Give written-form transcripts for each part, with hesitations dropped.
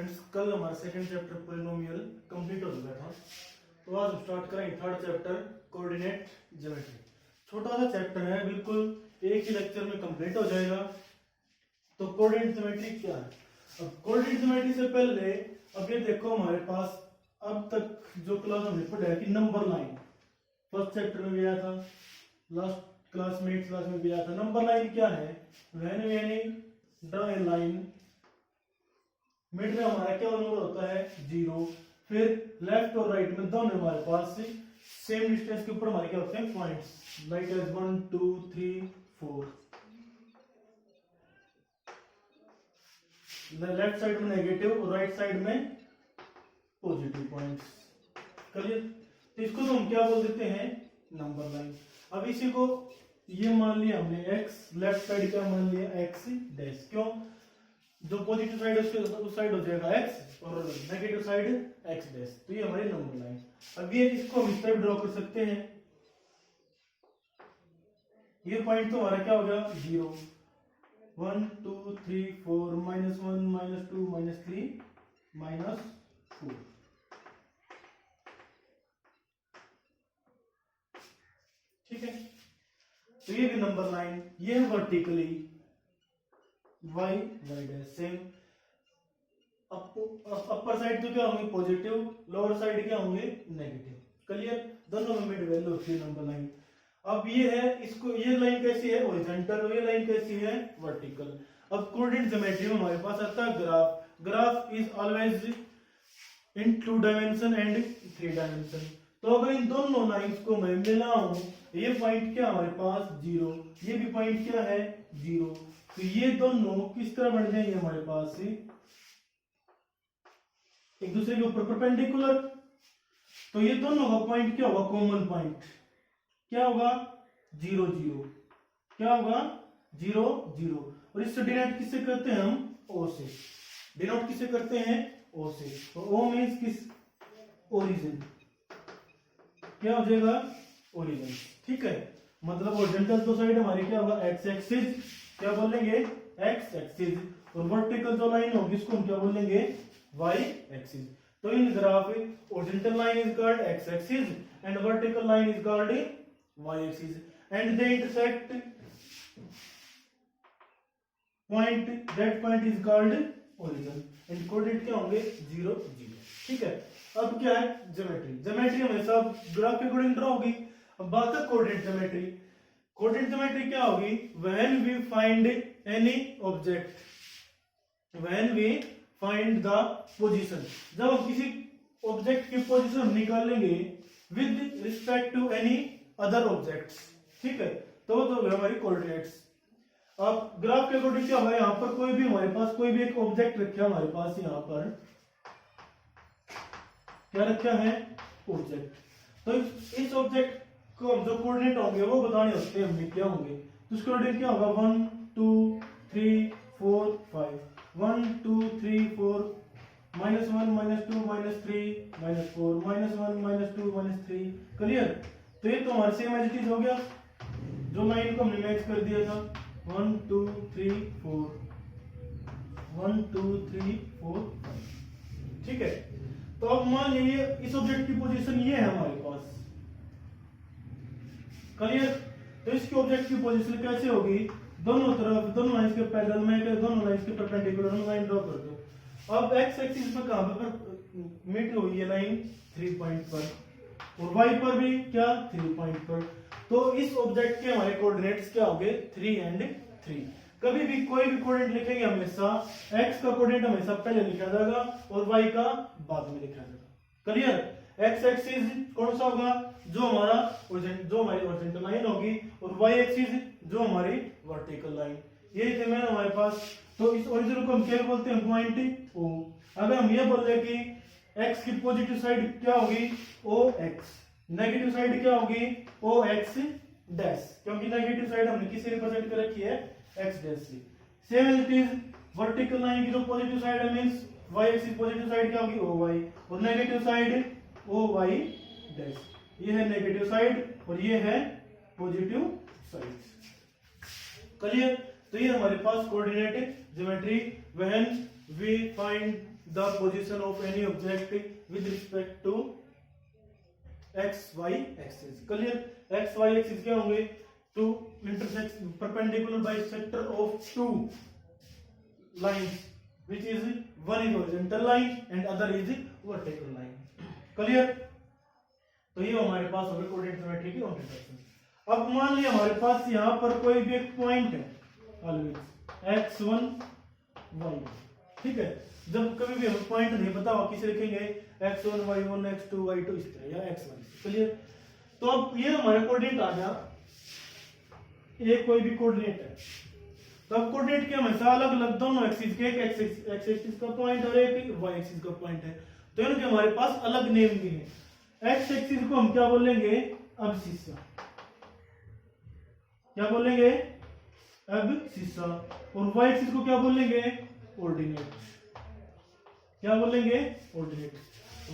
Students, कल हमारा second chapter polynomial complete हो चुका था। तो आज हम स्टार्ट करेंगे थर्ड चैप्टर कोऑर्डिनेट ज्योमेट्री। छोटा सा चैप्टर है, बिल्कुल एक ही लेक्चर में कंप्लीट हो जाएगा। तो कोऑर्डिनेट ज्योमेट्री क्या है? अब कोऑर्डिनेट ज्योमेट्री से पहले अब ये देखो, हमारे पास अब तक जो क्लास हमने पढ़ा है कि नंबर लाइन फर्स्ट चैप्टर में भी आया था, लास्ट क्लासमेट क्लास में भी आया था। नंबर लाइन क्या है? When we draw a line, mid में हमारा क्या नंबर होता है? 0। फिर लेफ्ट और राइट में दोनों हमारे पास सेम डिस्टेंस के ऊपर हमारे क्या होते हैं? Points, like as 1 2 3 4। Left side में नेगेटिव और राइट साइड में पॉजिटिव पॉइंट्स। क्लियर? तो इसको तो हम क्या बोल देते हैं? Number line. अब इसी को ये मान लिया हमने x, लेफ्ट साइड क्या मान लिया? x dash. क्यों? जो पॉजिटिव साइड है उसके उस साइड हो जाएगा x और नेगेटिव साइड x डैश। तो ये हमारी नंबर लाइन। अब ये इसको हम इस तरह ड्रॉ कर सकते हैं। ये पॉइंट तो हमारा क्या हो गया? 0 1 2 3 4 -1 -2 -3 -4। ठीक है, तो ये भी नंबर लाइन। ये है vertically y dash. Same upper side तो क्या होंगे? पॉजिटिव, लोअर साइड क्या होंगे? नेगेटिव। क्लियर? दोनों में मिड वैल्यू होती है नंबर लाइन। अब ये है, इसको ये लाइन कैसी है? हॉरिजॉन्टल, और ये लाइन कैसी है? वर्टिकल। अब कोऑर्डिनेट ज्योमेट्री में हमारे पास आता है graph. Graph is always in 2 dimension and 3 dimension. तो अगर इन दोनों लाइंस को मैं मिलाऊं, ये पॉइंट क्या हमारे पास? 0, ये भी पॉइंट क्या है? 0। तो ये दोनों किस तरह बन जाएंगे हमारे पास से? एक दूसरे के ऊपर परपेंडिकुलर। तो ये दोनों का पॉइंट क्या होगा? कॉमन पॉइंट क्या होगा? 0 0। क्या होगा? 0 0। और इससे डिनोट किससे करते हैं हम? O से। डिनोट किससे करते हैं? O से। तो O मींस किस? ओरिजिन। क्या हो जाएगा? ओरिजिन। ठीक है, मतलब हॉरिजॉन्टल तो साइड हमारी क्या होगा? x axis. क्या बोलेंगे? x axis. और वर्टिकल जो लाइन होगी इसको हम क्या बोलेंगे? y axis. तो इन graph horizontal line is called x axis and vertical line is called y axis and they intersect point, that point is called origin and coordinate क्या होंगे? 0 0। ठीक है, अब क्या है? ज्योमेट्री। ज्योमेट्री हमेशा ग्राफ के अकॉर्डिंग ड्रॉ होगी। अब बात है कोऑर्डिनेट ज्योमेट्री। कोऑर्डिनेट ज्योमेट्री क्या होगी? When we find any object, when we find the position, जब हम किसी ऑब्जेक्ट की पोजीशन निकालेंगे with respect to any other objects. ठीक है, तो हमारी कोऑर्डिनेट्स। अब ग्राफ के अकॉर्डिंग क्या होगा? यहाँ पर कोई भी हमारे पास कोई भी एक ऑब्जेक्ट रखा है हमारे पास, यहाँ पर क्या रखा है? ऑब्जेक्ट। तो इस ऑब्जेक्ट को जो कोऑर्डिनेट होंगे वो बताने होते हैं हमें क्या होंगे। तो उसका कोऑर्डिनेट क्या होगा? 1 2 3 4 5 1 2 3 4 -1 -2 -3 -4 -1 -2 -3। क्लियर? तो ये तो हमारे सेम एज इट इज हो गया, जो लाइन को हमने मैच कर दिया था। 1 2 3 4 1 2 3 4 5। ठीक है, तो अब मान लीजिए इस ऑब्जेक्ट की पोजीशन ये है हमारे पास। क्लियर? तो इसके ऑब्जेक्ट की पोजीशन कैसे होगी? दोनों तरफ, दोनों लाइंस के पैरेलल में, दोनों लाइंस के परपेंडिकुलर लाइन ड्रॉ कर दो। अब x एक्सिस पे कहां पर मीट हुई है लाइन? 3 पॉइंट पर, और y पर भी क्या? 3 पॉइंट पर। तो इस ऑब्जेक्ट के हमारे कोऑर्डिनेट्स क्या होंगे? 3 एंड 3। कभी भी कोई भी कोऑर्डिनेट लिखेंगे हमेशा x का कोऑर्डिनेट हमेशा पहले लिखा जाएगा और y का बाद में लिखा जाएगा। क्लियर? x एक्सिस कौन सा होगा? जो हमारी हॉरिजॉन्टल लाइन होगी, और y एक्सिस जो हमारी वर्टिकल लाइन। ये थे मैंने हमारे पास। तो इस ओरिजिन को हम क्या बोलते हैं? Point O। अगर हम ये बोल रहे कि x की पॉजिटिव साइड क्या होगी? OX। नेगेटिव साइड क्या होगी? OX डैश, क्योंकि नेगेटिव साइड हमने किससे रिप्रेजेंट कर रखी है? x डैश से। Same it is vertical line की जो पॉजिटिव साइड है means y axis positive side क्या होगी? OY, और नेगेटिव साइड OY डैश। ये है नेगेटिव साइड और ये है पॉजिटिव साइड। क्लियर? तो ये हमारे पास coordinate geometry when we find the position of any object with respect to X Y axis. Clear. X Y axis क्या होंगे? Two intersect perpendicular bisector of two lines which is one is horizontal line and other is vertical line। Clear. तो ये हमारे पास हो गए coordinate geometry की introduction. अब मान लिया हमारे पास यहाँ पर कोई भी एक पॉइंट है ऑलवेज x1 y1, ठीक है। जब कभी भी हमें पॉइंट नहीं पता हो किसे लिखेंगे x1 y1 x2 y2 इस तरह या xy। क्लियर। तो अब ये हमारे कोऑर्डिनेट आ गया, ये कोई भी कोऑर्डिनेट है। तो अब कोऑर्डिनेट के हमेशा अलग अलग दोनों एक्सिस के, एक एक्स एक्सिस का पॉइंट और एक वाई एक्सिस का पॉइंट है, तो इनके हमारे पास अलग नेम भी है। एक्स एक्सिस को हम क्या बोलेंगे? अबसिस्सा। क्या बोलेंगे? अबसिस्सा। और वाई एक्सिस को क्या बोलेंगे? ऑर्डिनेट। क्या बोलेंगे? ऑर्डिनेट।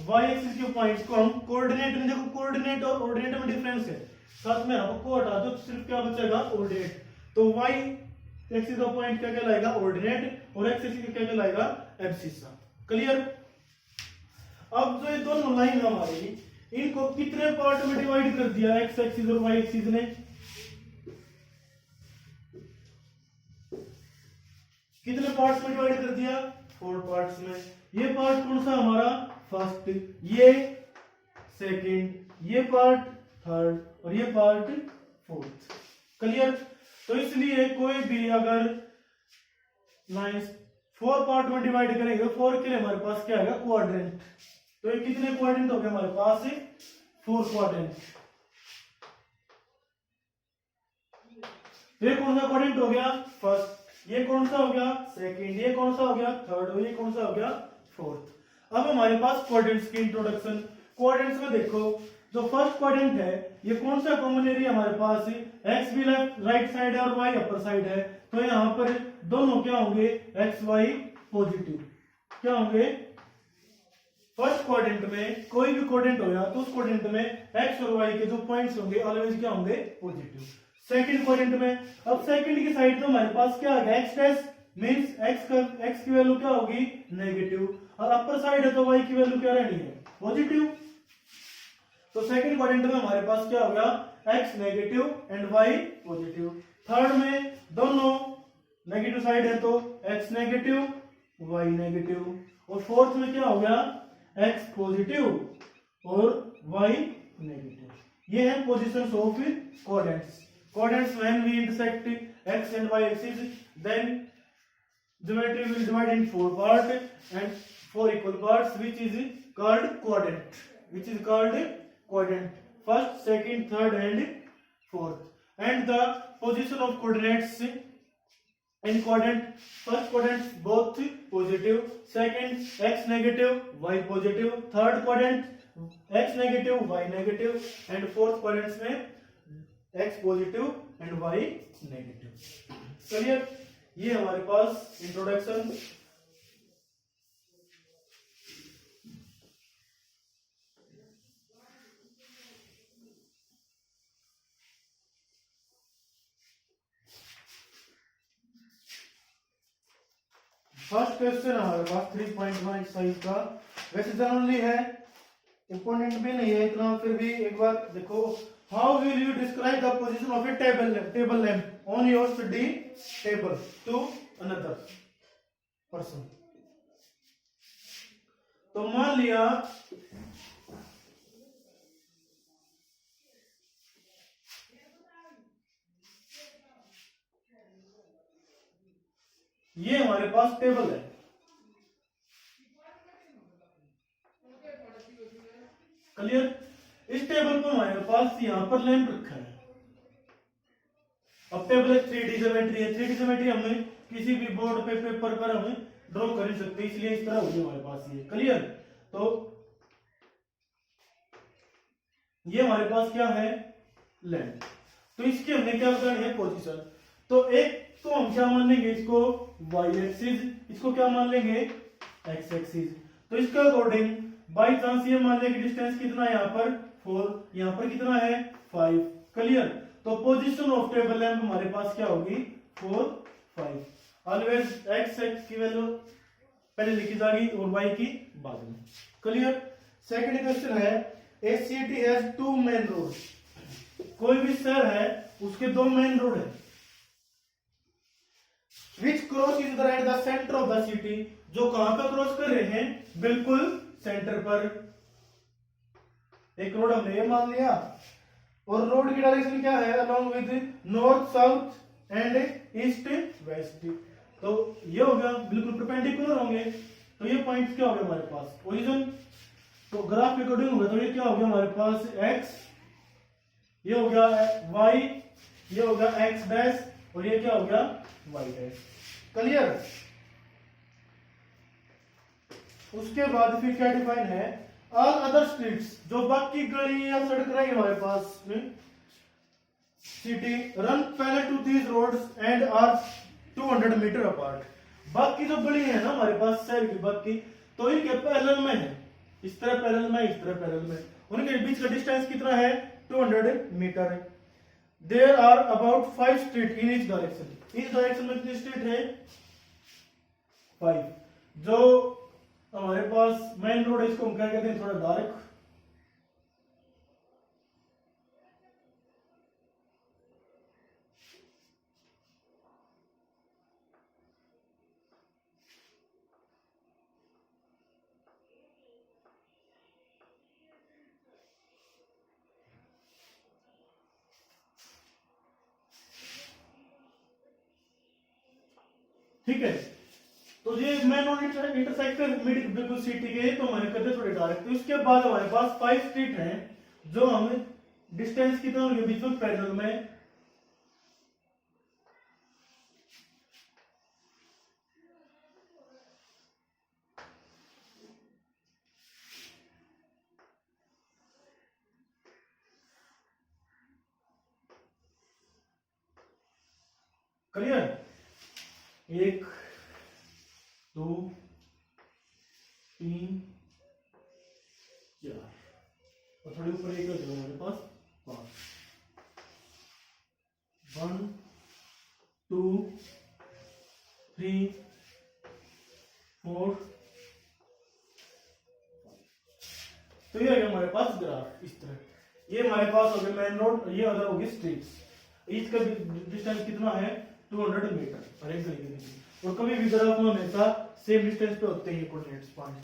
वाई एक्सिस के पॉइंट्स को हम कोऑर्डिनेट में, देखो कोऑर्डिनेट और ऑर्डिनेट में डिफरेंस है, साथ में आपको को हटा दो तो सिर्फ क्या बचेगा? ऑर्डिनेट। तो वाई एक्सिस का पॉइंट क्या कहलाएगा? ऑर्डिनेट, और एक्स एक्सिस का क्या कहलाएगा? एब्सिस्सा। क्लियर। अब जो ये दोनों लाइन हमारी, इनको कितने पार्ट में डिवाइड कर दिया एक्स एक्सिस और वाई एक्सिस ने? कितने पार्ट्स में डिवाइड कर दिया? 4 पार्ट्स में। ये पार्ट कौन सा हमारा? फर्स्ट, ये सेकंड, ये पार्ट थर्ड और ये पार्ट फोर्थ। क्लियर। तो इसलिए कोई भी अगर लाइंस 4 पार्ट में डिवाइड करेंगे, 4 के लिए हमारे पास क्या आएगा? क्वाड्रेंट। तो ये कितने क्वाड्रेंट हो गए हमारे पास? 4 क्वाड्रेंट। ये कौन सा क्वाड्रेंट हो गया? फर्स्ट। ये कौन सा हो गया? सेकंड। ये कौन सा हो गया? थर्ड। और ये कौन सा हो गया? फोर्थ। अब हमारे पास क्वाड्रेंट्स की इंट्रोडक्शन। क्वाड्रेंट्स में देखो, जो फर्स्ट क्वाड्रेंट है ये कौन सा कॉमन एरिया हमारे पास? एक्स भी लेफ्ट राइट साइड है और वाई अपर साइड है, तो यहाँ पर दोनों क्या होंगे? X Y positive. क्या होंगे? फर्स्ट क्वाड्रेंट में कोई भी क्वाड्रेंट हो गया तो उस क्वाड्रेंट में एक्स और वाई के जो पॉइंट्स होंगे ऑलवेज क्या होंगे? पॉजिटिव। सेकंड क्वाड्रेंट में, अब सेकंड की साइड तो हमारे पास क्या है? एक्स डैश मींस एक्स की वैल्यू क्या होगी? नेगेटिव, और अपर साइड है तो वाई की वैल्यू क्या रहनी है? पॉजिटिव। तो सेकंड क्वाड्रेंट में हमारे पास क्या हो गया? x negative and y positive. Third में दोनों नेगेटिव साइड है तो x नेगेटिव y नेगेटिव, और फोर्थ में क्या हो गया? x पॉजिटिव और y नेगेटिव। ये है positions of coordinates. Coordinates when we intersect x and y axis, then geometry will divide in 4 parts and 4 equal parts, which is called quadrant. Which is called quadrant. First, second, third, and fourth. And the position of coordinates in quadrant. First quadrant both positive. Second, x negative, y positive. Third quadrant x negative, y negative. And fourth quadrant में x positive and y negative. Clear? ये हमारे पास introduction. First question हमारे पास 3.1 exercise का, वैसे generally है, important भी नहीं है इतना, फिर भी एक बार देखो। How will you describe the position of a table lamp on your study table to another person? तो मान लिया ये हमारे पास टेबल है, क्लियर। इस टेबल पर हमारे पास यहां पर लैंप रखा है। अब टेबल 3D ज्योमेट्री है, 3D ज्योमेट्री हमें किसी भी बोर्ड पे पेपर पर हमें ड्रॉ कर ही सकते, इसलिए इस तरह होगी हमारे पास ये, क्लियर। तो ये हमारे पास क्या है? लैंप। तो इसकी हमने क्या करनी है? पोजीशन। तो एक तो हम क्या मान लेंगे इसको? y axis. इसको क्या मान लेंगे? x axis. तो इसका अकॉर्डिंग बाई चांस ये मान लेंगे डिस्टेंस कितना है यहाँ पर? 4, यहाँ पर कितना है? 5, क्लियर। तो पोजीशन ऑफ टेबल लैंप हमारे पास क्या होगी? 4, 5। ऑलवेज x की वैल्यू पहले लिखी जाएगी और वाई की बाद में। क्लियर। सेकंड क्वेश्चन है a city has two main road. कोई भी शहर है उसके दो मेन रोड है which cross is the at the centre of the city, जो कहां पर क्रॉस कर रहे हैं, बिल्कुल सेंटर पर। एक रोड हमने ये मान लिया और रोड की डायरेक्शन क्या है, along with north south and east west. तो ये हो गया बिल्कुल परपेंडिकुलर होंगे, तो ये पॉइंट क्या हो गया हमारे पास, ओरिजिन। तो ग्राफ के अकॉर्डिंग होगा तो ये क्या हो गया हमारे पास x, ये हो गया y, ये हो गया x डैश और ये क्या हो गया y डैश। क्लियर। उसके बाद फिर क्या डिफाइन है, ऑल अदर स्ट्रीट्स, जो बाकी गली या सड़क रही हमारे पास city, run parallel to these roads and are 200 metre apart. बाकी जो गली है ना हमारे पास शहर की बाकी, तो इनके पैरेलल में है, इस तरह पैरेलल में, इस तरह पैरेलल में, उनके बीच का डिस्टेंस कितना है 200 मीटर है। There are about 5 street in each direction. इस डायरेक्शन में कितनी स्ट्रीट है 5। जो हमारे पास मेन रोड है इसको हम क्या कहते हैं, थोड़ा डार्क, ठीक है। तो ये मेन रोड इंटरसेक्टर मिड बिल्कुल सिटी के, तो हमारे करते थोड़े डायरेक्ट। उसके बाद हमारे पास 5 स्ट्रीट हैं जो हमें डिस्टेंस कितना उनके बीच में पैरेलल में, क्लियर। 1 2 3 4 और थोड़ी ऊपर एक हो हमारे पास 5। 1 2 3 4। तो ये है हमारे पास ग्राफ इस तरह। ये हमारे पास हो गया मेन रोड, ये अदर होगी स्ट्रीट्स। ईच का डिस्टेंस कितना है 200 मीटर और एक गली के बीच। और कभी भी ग्राफ में हमेशा सेम डिस्टेंस पे होते हैं कोऑर्डिनेट्स पॉइंट।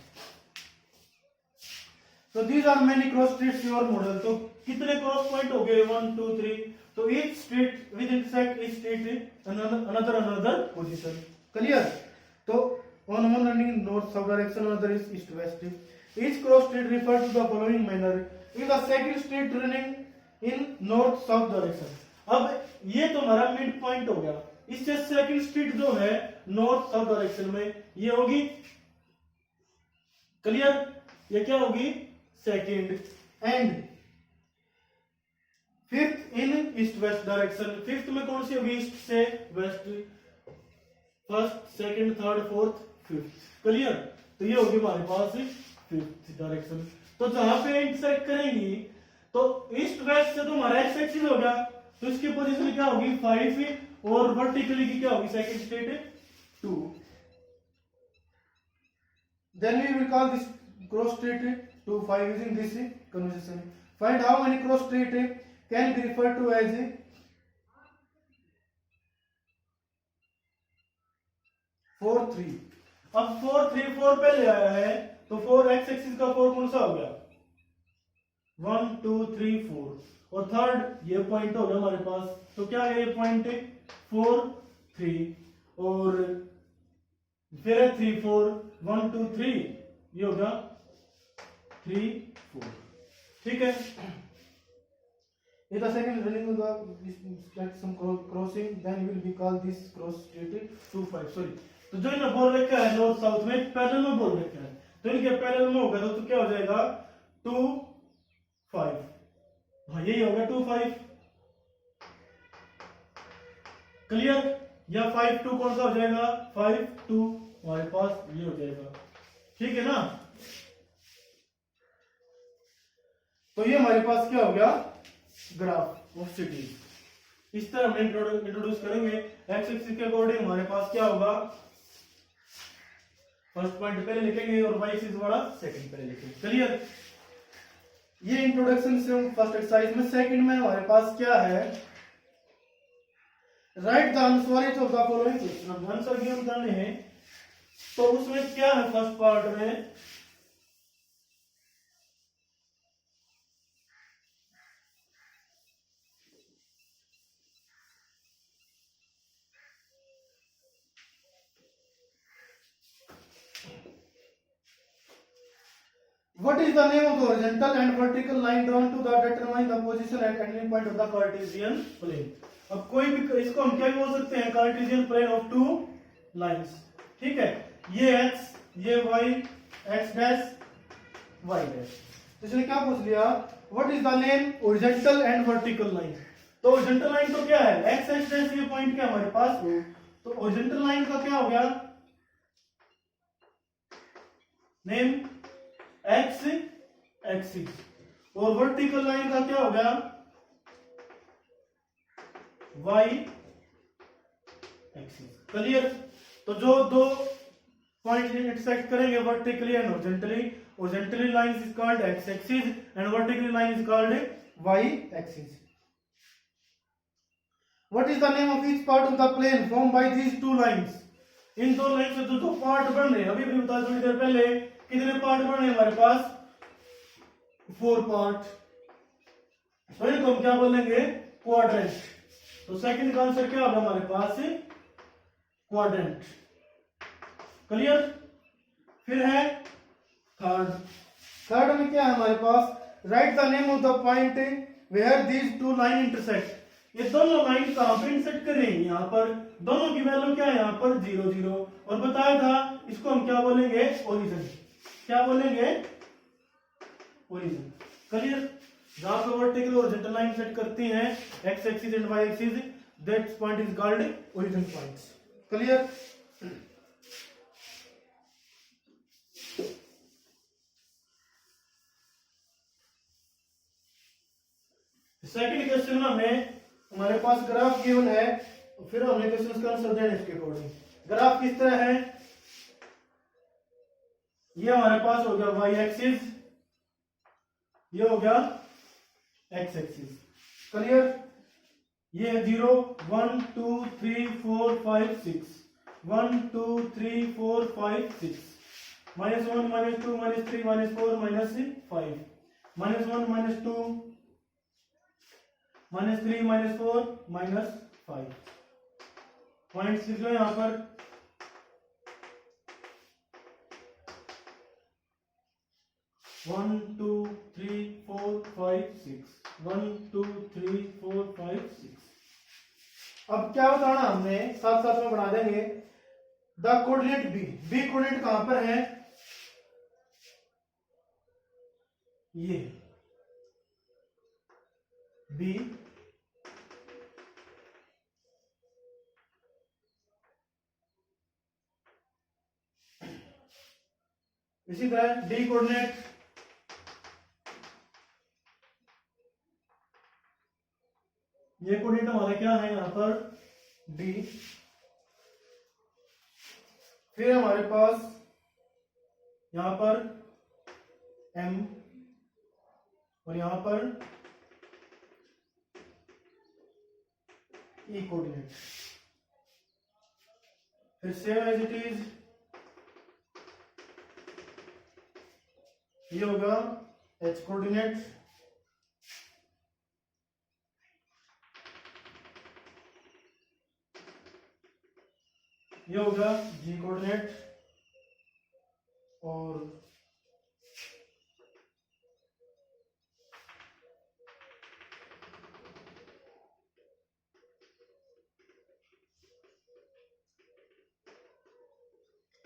तो these are many cross streets your model. तो कितने क्रॉस पॉइंट हो गए 1 2 3। तो each street with intersect each street another position. Clear. तो on one running north south direction, another is east west. Each cross street refers to the following manner in the second street running in north south direction. अब ये तो हमारा mid point हो गया। इससे second street जो है north south direction में ये होगी। क्लियर। ये क्या होगी second. And fifth in east west direction. Fifth में कौन सी होगी ईस्ट से west, first second third fourth fifth. Clear. तो ये होगी हमारे पास फिफ्थ डायरेक्शन। तो जहां पे इंटरसेक्ट करेंगी तो ईस्ट वेस्ट से तो हमारा एक्स एक्सिस हो गया, तो इसकी पोजीशन क्या होगी 5 और वर्टिकली की क्या होगी second street 2। Then we will call this cross street 2 5 using this conversation. Find how many cross street can be referred to as 4 3। अब 4 3 4 पहले आया है तो 4 एक्स एक्सिस का 4 कौन सा हो गया 1 2 3 4 और थर्ड ये पॉइंट हो गया हमारे पास। तो क्या है ये पॉइंट 4 3 और फिर 3 4 1 2 3 ये हो गया 3 4। ठीक है। ये the second running the some crossing then will be call this cross street 2 5। Sorry, तो जो इन्हें बोल रखा है नॉर्थ साउथ में पैरेलल में बोल रखा है, तो इनके पैरेलल में होगा तो क्या हो जाएगा 2 5। हाँ यही होगा 2 5। क्लियर। या 5 2 कौन सा हो जाएगा 5 2 हमारे पास ये हो जाएगा। ठीक है ना। तो ये हमारे पास क्या हो गया ग्राफ ऑफ सिटी। इस तरह हम इंट्रोड्यूस करेंगे। एक्स एक्सिस के अकॉर्डिंग हमारे पास क्या होगा फर्स्ट पॉइंट पहले लिखेंगे और y एक्सिस वाला सेकंड पहले लिखेंगे। क्लियर? ये इंट्रोडक्शन से फर्स्ट एक्सरसाइज में। सेकंड में हमारे पास क्या है, right the answer of the following question. Answer given करने हैं, तो उसमें क्या है फर्स्ट पार्ट में, what is the name of the horizontal and vertical line drawn to the determine the position at any point of the Cartesian plane। अब कोई भी, इसको हम क्या बोल सकते हैं, Cartesian plane of two lines. ठीक है, ये x, ये y, x dash y dash. तो इसने क्या पूछ लिया, what is the name horizontal and vertical line. तो हॉरिजॉन्टल लाइन तो क्या है, x x डैश, ये पॉइंट क्या हमारे पास हो, तो हॉरिजॉन्टल लाइन का क्या हो गया नेम, x एक्सिस, और वर्टिकल लाइन का क्या हो गया y एक्सिस। क्लियर? तो जो दो पॉइंट इंटरसेक्ट करेंगे vertically and horizontally, horizontally line is called x axis and vertically line is called y axis. What is the name of each part of the plane form by these two lines. इन दो line से जो part बन रहे हैं, अभी भी बता थोड़ी देर पहले, कितने पार्ट बन रहे हैं हमारे पास, 4 पार्ट। तो इनको हम क्या बोलेंगे, क्वाड्रेंट। तो सेकंड का आंसर क्या होगा हमारे पास, क्वाड्रेंट। क्लियर? फिर है थर्ड में क्या है हमारे पास, write the name of the point where these two line intersect. ये दोनों लाइन कहां पर इंटरसेक्ट कर रही हैं, यहाँ पर दोनों की वैल्यू क्या है, यहाँ पर 0 0, और बताया था इसको हम क्या बोलेंगे, ओरिजिन। क्या बोलेंगे, ओरिजिन। क्लियर? जहां पर वर्टिकल और हॉरिजॉन्टल लाइन सेट करती हैं x axis and y axis, that point is called origin points. Clear? Second question में हमें हमारे पास ग्राफ गिवन है, फिर हमने क्वेश्चन का आंसर देना इसके अकॉर्डिंग। ग्राफ किस तरह है, ये हमारे पास हो गया y एक्सिस, ये हो गया x एक्सिस। क्लियर? ये है 0 1 2 3 4 5 6, 1 2 3 4 5 6, -1 -2 -3 -4 -5, -1 -2 -3 -4 -5। पॉइंट्स लिख लो यहां पर, 1 2 3 4 5 6, 1 2 3 4 5 6। अब क्या बताना हमने, साथ साथ में बना देंगे। द कोऑर्डिनेट बी कोऑर्डिनेट कहां पर है, ये बी, इसी तरह डी कोऑर्डिनेट, ये कोऑर्डिनेट हमारा क्या है यहां पर, डी। फिर हमारे पास यहां पर एम, और यहां पर ई कोऑर्डिनेट। फिर सेम एज इट इज, ये होगा एच कोऑर्डिनेट, ये होगा जी कोऑर्डिनेट, और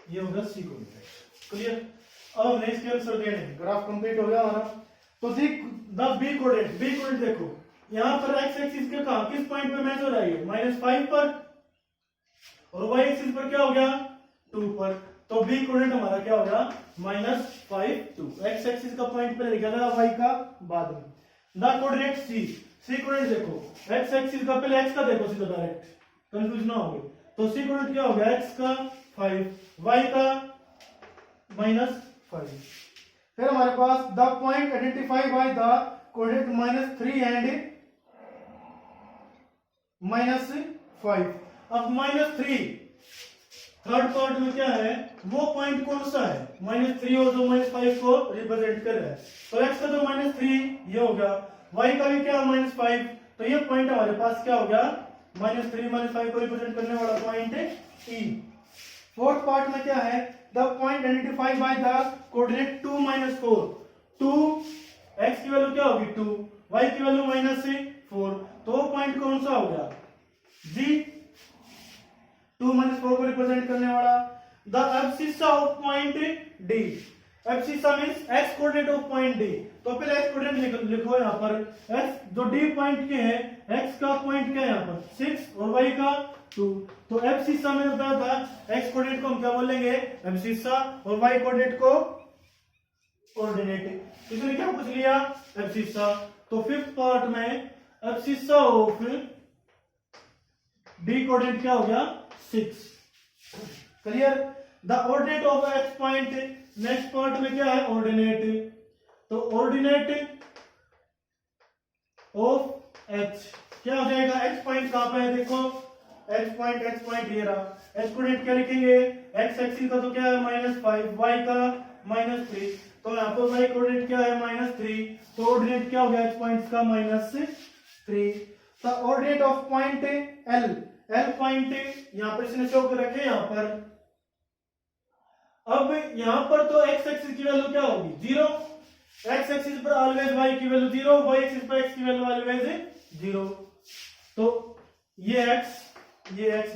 ये होगा सी कोऑर्डिनेट। क्लियर? अब हमने इसके आंसर देने, ग्राफ कंप्लीट हो गया हमारा। तो देख the B coordinate, B coordinate देखो यहां पर x एक्सिस के कहां, किस पॉइंट पे मैच हो रहा है, -5 पर, और y एक्सिस पर क्या हो गया, 2 पर। तो बी कोऑर्डिनेट हमारा क्या हो गया, -5 2। x एक्सिस का पॉइंट पहले लिखा था, y का बाद में। द कोऑर्डिनेट सी कोऑर्डिनेट देखो, x एक्सिस का पहले x का देखो सीधा डायरेक्ट, कंफ्यूज ना होगे। तो सी कोऑर्डिनेट क्या हो गया, x का 5, y का -5। फिर हमारे पास the point identify by the coordinate -3 and -5। अब -3 थर्ड पार्ट में क्या है, वो पॉइंट कौन सा है, -3 और जो -5 को रिप्रेजेंट कर रहा है। तो x का तो -3 ये हो गया, y का भी क्या -5, तो ये पॉइंट हमारे पास क्या हो गया, -3 -5 को रिप्रेजेंट करने वाला पॉइंट E। फोर्थ पार्ट में क्या है, the point identified by the coordinate 2 -4। 2 x की वैल्यू क्या होगी 2, y की वैल्यू -4, तो वो पॉइंट कौन सा हो गया G। 2 -4 को रिप्रेजेंट करने वाला। The abscissa of point D। Abscissa means x coordinate of point D। तो पहले x कोऑर्डिनेट लिखो यहाँ पर, x जो D पॉइंट के है, x का पॉइंट क्या है यहाँ पर 6 और y का 2। तो एब्सिसा में होता था, x कोऑर्डिनेट को हम क्या बोलेंगे एब्सिसा और y कोऑर्डिनेट को कोऑर्डिनेट। इसने क्या पूछ लिया एब्सिसा। तो फिफ्थ पार्ट में एब्सिसा ऑफ D कोऑर्डिनेट क्या हो गया 6। Clear. The ordinate of x point, next part में क्या है ऑर्डिनेट। तो ऑर्डिनेट ऑफ x क्या हो जाएगा, x पॉइंट कहां पे है देखो, x पॉइंट ये रहा। x कोऑर्डिनेट क्या लिखेंगे, x एक्सिस का तो क्या है -5, y का -3, तो यहाँ पर y कोऑर्डिनेट क्या है -3, तो ऑर्डिनेट क्या हो गया x पॉइंट का -3। The ordinate of point L point यहां पर इसने शो कर रखे यहाँ पर। अब यहां पर तो x एक्सिस की वैल्यू क्या होगी 0, x एक्सिस पर ऑलवेज y की वैल्यू 0, y एक्सिस पर x की वैल्यू ऑलवेज 0। तो ये x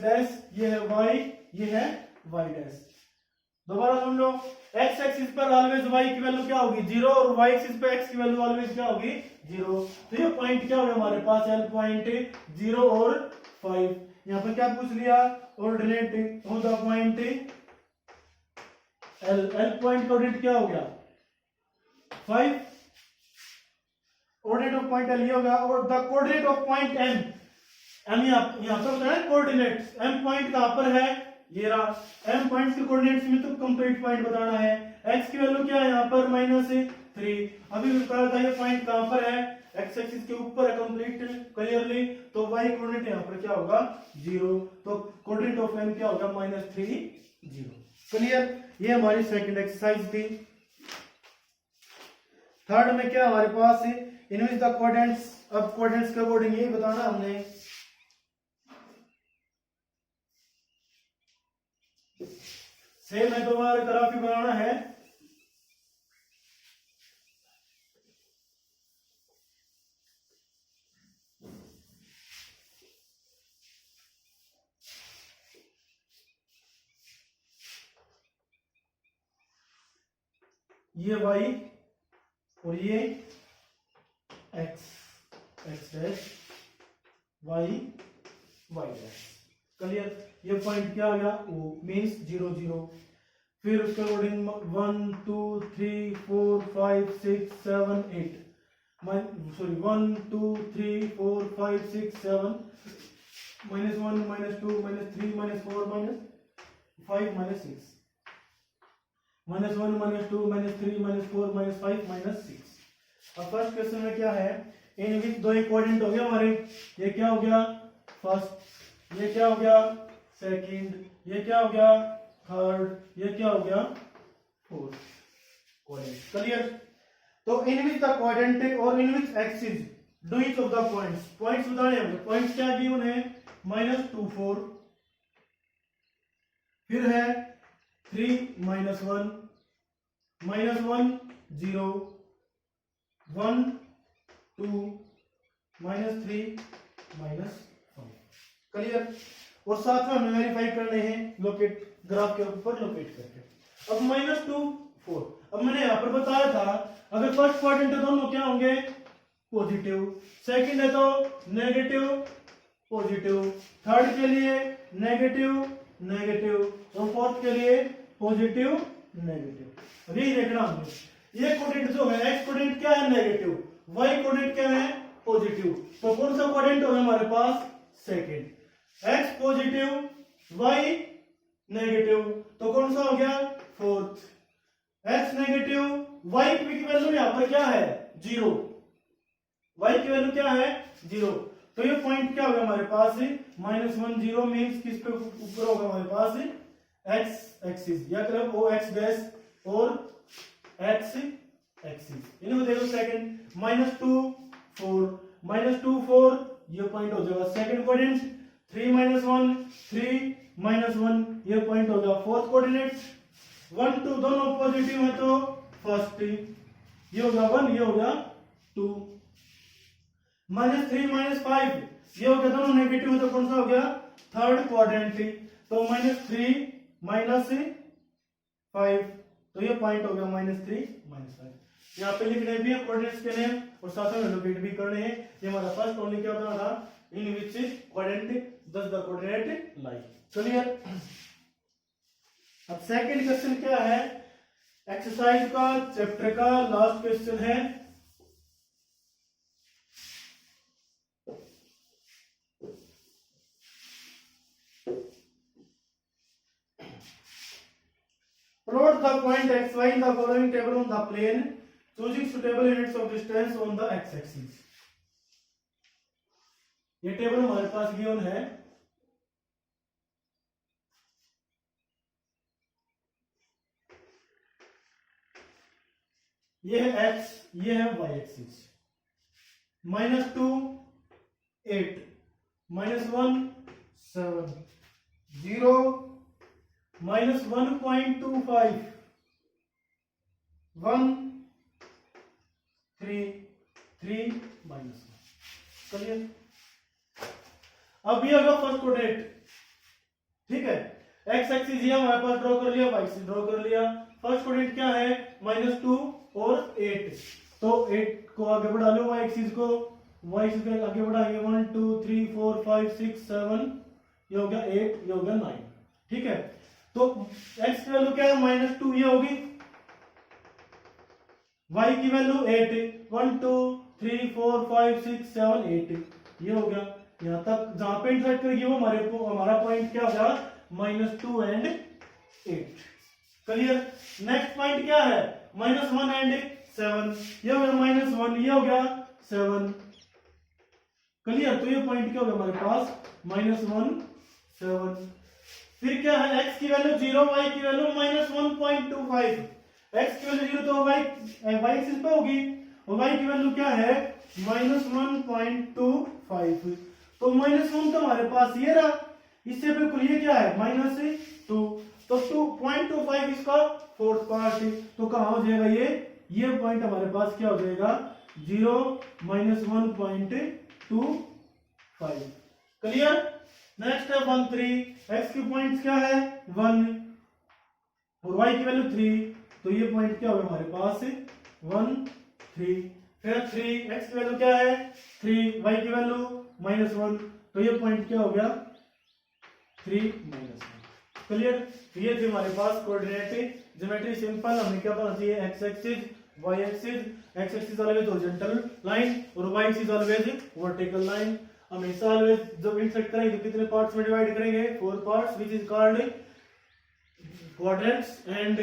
डैश, ये है y, ये है y डैश। दोबारा सुन लो, x एक्सिस पर ऑलवेज y की वैल्यू क्या होगी 0 और y एक्सिस पर x की वैल्यू ऑलवेज क्या होगी 0। तो ये पॉइंट क्या होगा हमारे पास L पॉइंट 0 और 5। यहाँ पर क्या पूछ लिया ordinate of the point L point coordinate क्या हो गया 5, ऑर्डिनेट ऑफ पॉइंट L ये होगा। और the coordinate of point M यहाँ पर बताना कोऑर्डिनेट, M पॉइंट कहां पर है ये रहा, M पॉइंट के कोऑर्डिनेट्स में तो कंप्लीट पॉइंट बताना है। x की वैल्यू क्या है यहाँ पर -3, अभी बताया था ये पॉइंट कहां पर है, x एक्सिस के ऊपर है कंप्लीट क्लियरली। तो y कोऑर्डिनेट यहाँ पर क्या होगा 0, तो कोऑर्डिनेट ऑफ m क्या होगा -3 0। क्लियर। ये हमारी सेकंड एक्सरसाइज थी। थर्ड में क्या हमारे पास है इनविच द कोऑर्डिनेट्स। अब कोऑर्डिनेट्स के अकॉर्डिंग ये बताना हमने, सेम है दोबारा ग्राफ ही बनाना है। ये y और ये x dash y dash. Clear. ये पॉइंट क्या आ गया O मींस 0 0। फिर उसके अकॉर्डिंग 1 2 3 4 5 6 7 8 सॉरी 1 2 3 4 5 6 7 -1 -2 -3 -4 -5 -6 -1 -2 -3 -4 -5 -6। अब फर्स्ट क्वेश्चन में क्या है, इन विच दो कोऑर्डिनेट हो गया हमारे, ये क्या हो गया फर्स्ट, ये क्या हो गया सेकंड, ये क्या हो गया थर्ड, ये क्या हो गया फोर्थ कोऑर्डिनेट। क्लियर। तो इन विच द कोऑर्डिनेट और in which axis do each of the points बताने हैं। पॉइंट्स क्या दिए उन्हें -2 4, फिर है 3 -1 -1 0 1 2 -3 -5। क्लियर। और साथ में हमें वेरीफाई करने हैं लोकेट, ग्राफ के ऊपर लोकेट करके। अब -2 4, अब मैंने यहां पर बताया था अगर फर्स्ट क्वाड्रेंट है दोनों क्या होंगे पॉजिटिव, सेकंड है तो नेगेटिव पॉजिटिव, थर्ड के लिए नेगेटिव नेगेटिव और फोर्थ के लिए पॉजिटिव नेगेटिव। अब यही देखना हमने, ये कोऑर्डिनेट जो है x कोऑर्डिनेट क्या है नेगेटिव, y कोऑर्डिनेट क्या है पॉजिटिव, तो कौन सा कोऑर्डिनेट होगा हमारे पास second. x positive y negative, तो कौन सा हो गया फोर्थ। x नेगेटिव, y की वैल्यू यहाँ पर क्या है 0, y की वैल्यू क्या है 0। तो ये पॉइंट क्या होगा हमारे पास -1 0 मींस किस पे ऊपर होगा हमारे पास x एक्सिस या मतलब o x डैश और x एक्सिस। इनको देखो सेकंड -2 4 ये पॉइंट हो जाएगा सेकंड कोऑर्डिनेट, 3 -1 3 -1 ये पॉइंट हो जाएगा फोर्थ कोऑर्डिनेट, 1 2 दोनों पॉजिटिव है तो फर्स्ट, ये हो गया 1 ये हो गया 2, -3 -5 ये हो गया दोनों नेगेटिव है तो कौन सा हो गया थर्ड क्वाड्रेंट, तो -3 -5 तो ये पॉइंट हो गया -3 -5। यहाँ पे लिखने भी है कोऑर्डिनेट्स के नेम और साथ में लोकेट भी करने हैं। ये हमारा फर्स्ट ओनली क्या बना था in which quadrant does the coordinate lie। Clear. अब सेकंड क्वेश्चन क्या है, एक्सरसाइज का चैप्टर का लास्ट क्वेश्चन है। Plot the point xy in the following table on the plane, choosing suitable units of distance on the x-axis। ये table हमारे पास given है। ये है x, ये है y एक्सिस। -2 8 -1 7 0 -1.25 1 3 3 -1। चलिए अब ये होगा फर्स्ट कोऑर्डिनेट, ठीक है। एक्स एक्सिस ये हमारे पास ड्रॉ कर लिया, वाई एक्सिस ड्रॉ कर लिया। फर्स्ट कोऑर्डिनेट क्या है -2 और 8, तो 8 को आगे बढ़ा लो, वाई एक्सिस को, वाई एक्सिस को आगे बढ़ाएंगे 1 2 3 4 5 6 7 ये हो गया 8 ये हो गया 9, ठीक है। तो x की वैल्यू क्या है -2 ये होगी, y की वैल्यू 8 1 2 3 4 5 6 7 8 ये हो गया। यहां तक जहां पे इंटरसेक्ट करेगी वो हमारा पॉइंट क्या होगा -2 एंड 8। क्लियर। नेक्स्ट पॉइंट क्या है -1 एंड 7 ये हो गया -1 ये हो गया 7। क्लियर। तो ये पॉइंट क्या हो गया हमारे पास -1 7। फिर क्या है x की वैल्यू 0 y की वैल्यू -1.25, x की वैल्यू 0 तो y एक्सिस पे होगी और y की वैल्यू क्या है -1.25, तो -1 तो हमारे पास ये रहा, इससे बिल्कुल ये क्या है -2, तो 2.25 इसका फोर्थ पार्ट, तो कहां हो जाएगा ये पॉइंट हमारे पास क्या हो जाएगा 0 -1.25। क्लियर। नेक्स्ट है 1 3, x की पॉइंट क्या है 1 और y की वैल्यू 3, तो ये पॉइंट क्या होगा हमारे पास 1 3। फिर 3 x की वैल्यू क्या है 3, y की वैल्यू -1, तो ये पॉइंट क्या हो गया 3 -1। क्लियर। तो ये थी हमारे पास कोऑर्डिनेट ज्योमेट्री सिंपल। हमें क्या पता चाहिए x axis y axis, x axis always horizontal line और y axis always vertical line. हमेशा ऑलवेज जब इंटरसेक्ट करेंगे तो कितने पार्ट्स में डिवाइड करेंगे 4 parts which is called quadrants, and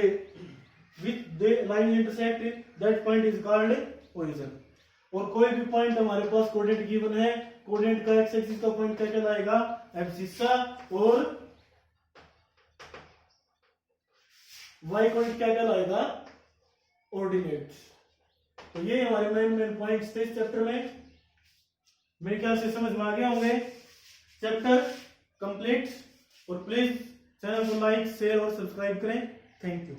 with the line intersect that point is called origin। और कोई भी पॉइंट हमारे पास कोऑर्डिनेट गिवन है, कोऑर्डिनेट का x एक्सिस का पॉइंट क्या कहलाएगा एब्सिसा और y कोऑर्डिनेट क्या कहलाएगा ऑर्डिनेट। तो ये हमारे मेन पॉइंट्स थे इस चैप्टर में। मेरे ख्याल से समझ में आ गया होंगे। Chapter complete. और प्लीज चैनल को लाइक शेयर और सब्सक्राइब करें। Thank you.